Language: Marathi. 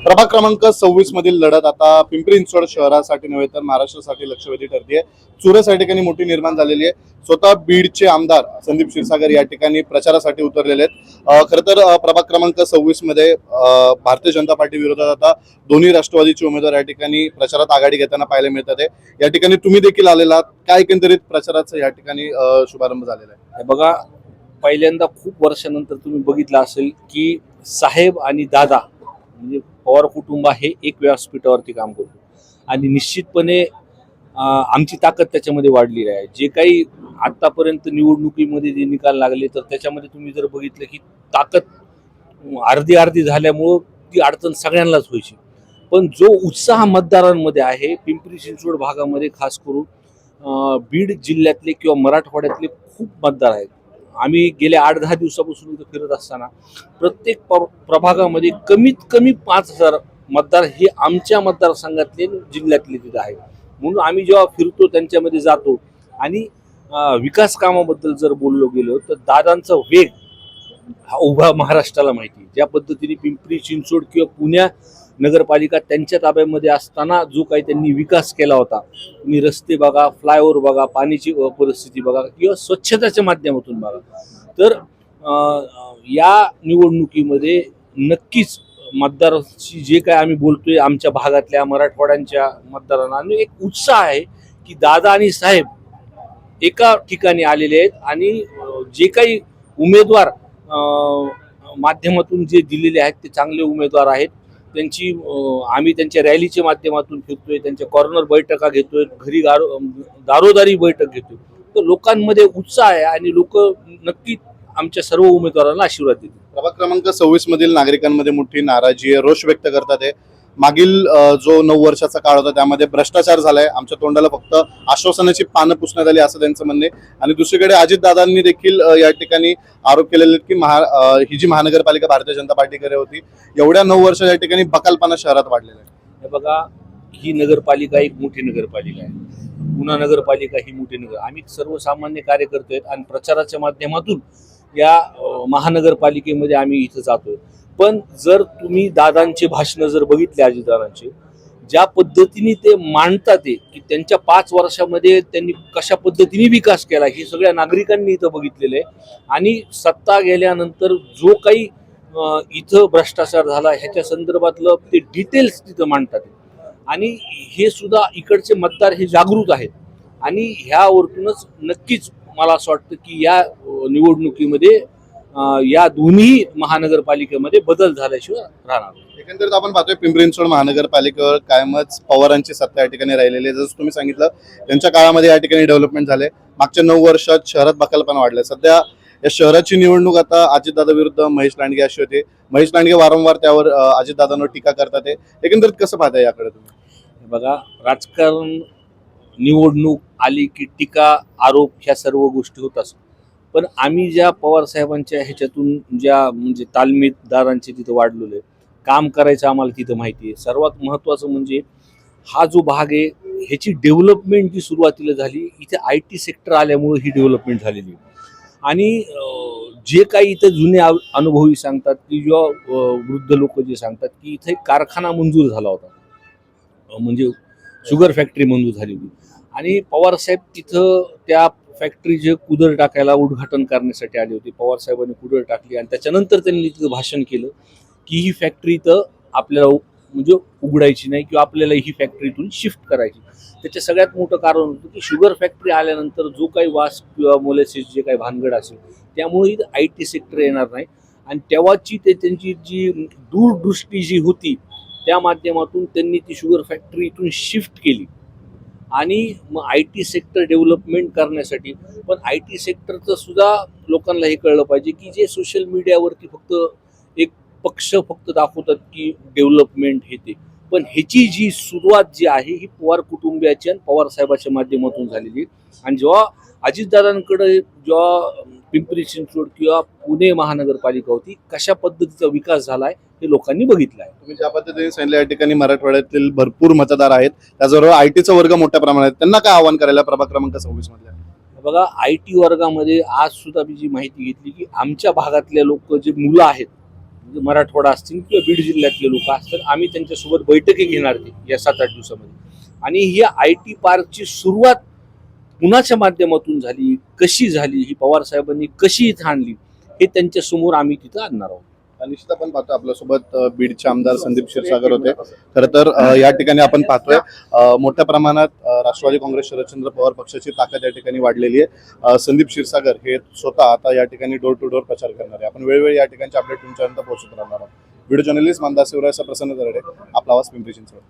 प्रभाग क्रमांक 26 मधील लढत आता पिंपरी चिंचवड शहरासाठी नव्हे तर महाराष्ट्रासाठी लक्षवेधी ठरते. चुरस या ठिकाणी मोठी निर्माण झालेली आहे. स्वतः बीडचे आमदार संदीप क्षीरसागर या ठिकाणी प्रचारासाठी उतरलेले आहेत. खरं तर प्रभाग क्रमांक 26 मध्ये भारतीय जनता पार्टी विरोधात आता दोन्ही राष्ट्रवादीचे उमेदवार या ठिकाणी प्रचारात आघाडी घेताना पाहायला मिळतात आहे. या ठिकाणी तुम्ही देखील आलेला, काय एकंदरीत प्रचाराचा या ठिकाणी शुभारंभ झालेला आहे? बघा, पहिल्यांदा खूप वर्षानंतर तुम्ही बघितलं असेल की साहेब आणि दादा म्हणजे पवार कुटुंब हे एक व्यासपीठावरती काम करतो आणि निश्चितपणे आमची ताकद त्याच्यामध्ये वाढलेली आहे. जे काही आतापर्यंत निवडणुकीमध्ये जे निकाल लागले तर त्याच्यामध्ये तुम्ही जर बघितलं की ताकद अर्धी अर्धी झाल्यामुळं ती अडचण सगळ्यांनाच व्हायची. पण जो उत्साह मतदारांमध्ये आहे पिंपरी चिंचवड भागामध्ये, खास करून बीड जिल्ह्यातले किंवा मराठवाड्यातले खूप मतदार आहेत. आम्ही गेल्या 8-10 दिवसापासून इथं फिरत असताना प्रत्येक प्रभागामध्ये कमीत कमी 5,000 मतदार हे आमच्या मतदारसंघातले जिल्ह्यातले तिथं आहेत. म्हणून आम्ही जेव्हा फिरतो त्यांच्यामध्ये जातो आणि विकास कामाबद्दल जर बोललो गेलो तर दादांचा वेग हा उभा महाराष्ट्राला माहिती. ज्या पद्धतीने पिंपरी चिंचवड किंवा पुण्या नगरपालिका त्यांच्या ताब्यामध्ये असताना जो काही त्यांनी विकास केला होता, तुम्ही रस्ते बघा, फ्लायओव्हर बघा, पाण्याची परिस्थिती बघा किंवा स्वच्छतेच्या माध्यमातून बघा, तर या निवडणुकीमध्ये नक्कीच मतदारांची जे काय आम्ही बोलतोय आमच्या भागातल्या मराठवाड्यांच्या मतदारांना एक उत्साह आहे की दादा आणि साहेब एका ठिकाणी आलेले आहेत आणि जे काही उमेदवार माध्यमातून जे दिलेले आहेत ते चांगले उमेदवार आहेत. त्यांची आम्ही त्यांच्या रॅलीच्या माध्यमातून फिरतोय, त्यांच्या कॉर्नर बैठका घेतोय, घरी दारोदारी बैठक घेतोय. तर लोकांमध्ये उत्साह आहे आणि लोक नक्की आमच्या सर्व उमेदवारांना आशीर्वाद देतील. प्रभाग क्रमांक 26 मधील नागरिकांमध्ये मोठी नाराजी आहे, रोष व्यक्त करतात आहे. मागील जो 9 वर्षाचा काळ होता त्यामध्ये भ्रष्टाचार झालाय, आमच्या तोंडाला फक्त आश्वासनाची पानं पुसण्यात आली असं त्यांचं म्हणणे. आणि दुसरीकडे अजितदादांनी देखील या ठिकाणी आरोप केलेले आहेत की ही जी महानगरपालिका भारतीय जनता पार्टीकडे होती, एवढ्या 9 वर्ष या ठिकाणी बकालपणा शहरात वाढलेला आहे. हे बघा, ही नगरपालिका एक मोठी नगरपालिका आहे. पुन्हा नगरपालिका ही मोठी नगर. आम्ही सर्वसामान्य कार्यकर्ते आहेत आणि प्रचाराच्या माध्यमातून या महानगरपालिकेमध्ये आम्ही इथं जातोय. पण जर तुम्ही दादांचे भाषण जर बघितले, अजितदादांचे, ज्या पद्धतीने ते मांडतात की त्यांच्या 5 वर्षामध्ये त्यांनी कशा पद्धतीने विकास केला हे सगळ्या नागरिकांनी इथं बघितलेलं आहे. आणि सत्ता गेल्यानंतर जो काही इथं भ्रष्टाचार झाला ह्याच्या संदर्भातलं ते डिटेल्स तिथं मांडतात आणि हे सुद्धा इकडचे मतदार हे जागृत आहेत. आणि ह्यावरतूनच नक्कीच मला असं वाटतं की या निवडणुकीमध्ये या दोन्ही महानगरपालिकेमध्ये बदल झाल्याशिवाय राहणार. एकंदरीत आपण पाहतोय पिंपरी चिंचवड महानगरपालिकेवर कायमच पवारांची सत्ता या ठिकाणी राहिलेली आहे. जसं तुम्ही सांगितलं त्यांच्या काळामध्ये या ठिकाणी डेव्हलपमेंट झाले. मागच्या 9 वर्षात शहरात बकालपणा वाढलाय. सध्या या शहराची निवडणूक आता अजितदादा विरुद्ध महेश लांडगे अशी होते. महेश लांडगे वारंवार त्यावर अजितदादांवर टीका करतात. एकंदरीत कसं पाहताय याकडे तुम्ही? बघा, राजकारण निवडणूक आली की टीका आरोप ह्या सर्व गोष्टी होत असतात. पण आम्ही ज्या पवार साहेबांच्या ह्याच्यातून ज्या म्हणजे तालमीदारांचे तिथं वाढलेलं आहे, काम करायचं आम्हाला तिथं माहिती आहे. सर्वात महत्त्वाचं म्हणजे हा जो भाग आहे ह्याची डेव्हलपमेंट जी सुरुवातीला झाली इथे IT सेक्टर आल्यामुळे ही डेव्हलपमेंट झालेली आहे. आणि जे काही इथं जुने अनुभवी सांगतात की जेव्हा वृद्ध लोक जे सांगतात की इथे कारखाना मंजूर झाला होता, म्हणजे शुगर फॅक्टरी मंजूर झाली होती आणि पवारसाहेब तिथं त्या फॅक्टरीचे कुदळ टाकायला उद्घाटन करण्यासाठी आले होते. पवारसाहेबांनी कुदळ टाकली आणि त्याच्यानंतर त्यांनी तिथं भाषण केलं की ही फॅक्टरी तर आपल्याला म्हणजे उघडायची नाही किंवा आपल्याला ही फॅक्टरीतून शिफ्ट करायची. त्याचं सगळ्यात मोठं कारण होतं की शुगर फॅक्टरी आल्यानंतर जो काही वास किंवा मोलेसिस जे काही भानगड असेल त्यामुळे इथं IT सेक्टर येणार नाही. आणि तेव्हाची त्यांची जी दूरदृष्टी जी होती त्या माध्यमातून त्यांनी ती शुगर फॅक्टरी इथून शिफ्ट केली आणि मग IT सेक्टर डेव्हलपमेंट करण्यासाठी. पण IT सेक्टरचं सुद्धा लोकांना हे कळलं पाहिजे की जे सोशल मीडियावरती फक्त एक पक्ष फक्त दाखवतात की डेव्हलपमेंट हे ते, पण ह्याची जी सुरुवात जी आहे ही पवार कुटुंबियाची आणि पवार साहेबाच्या माध्यमातून झालेली. आणि जेव्हा अजितदादांकडे जेव्हा पिंपरी चिंचवड किंवा पुणे महानगरपालिका होती कशा पद्धतीचा विकास झालाय हे लोकांनी बघितलं आहे. तुम्ही ज्या पद्धतीने सांगितलं या ठिकाणी मराठवाड्यातील भरपूर मतदार आहेत, त्याचबरोबर IT वर्ग मोठ्या प्रमाणात, त्यांना काय आव्हान करायला प्रभाग क्रमांक 26 मधल्या? बघा, IT वर्गामध्ये आज सुद्धा मी जी माहिती घेतली की आमच्या भागातले लोक जे मुलं आहेत मराठवाडा असतील किंवा बीड जिल्ह्यातले लोक असतील, आम्ही त्यांच्यासोबत बैठकी घेणार ते या 7-8 दिवसामध्ये. आणि ही IT पार्कची सुरुवात कुणाच्या माध्यमातून झाली, कशी झाली, ही पवार साहेबांनी कशी इथं आणली, हे त्यांच्या समोर आम्ही तिथं आणणार आहोत. निश्चित आपण पाहतो आपल्यासोबत बीडचे आमदार संदीप क्षीरसागर होते. खरं तर या ठिकाणी आपण पाहतोय मोठ्या प्रमाणात राष्ट्रवादी काँग्रेस शरदचंद्र पवार पक्षाची ताकद या ठिकाणी वाढलेली आहे. संदीप क्षीरसागर हे स्वतः आता या ठिकाणी डोर टू डोर प्रचार करणार आहे. आपण वेळोवेळी या ठिकाणचे अपडेट तुमच्यापर्यंत पोहोचत राहणार आहोत. व्हिडिओ जर्नलिस्ट मंदा शिवराय प्रसन्न तरडे, आपला आवाज पिंपरी चिंचवड.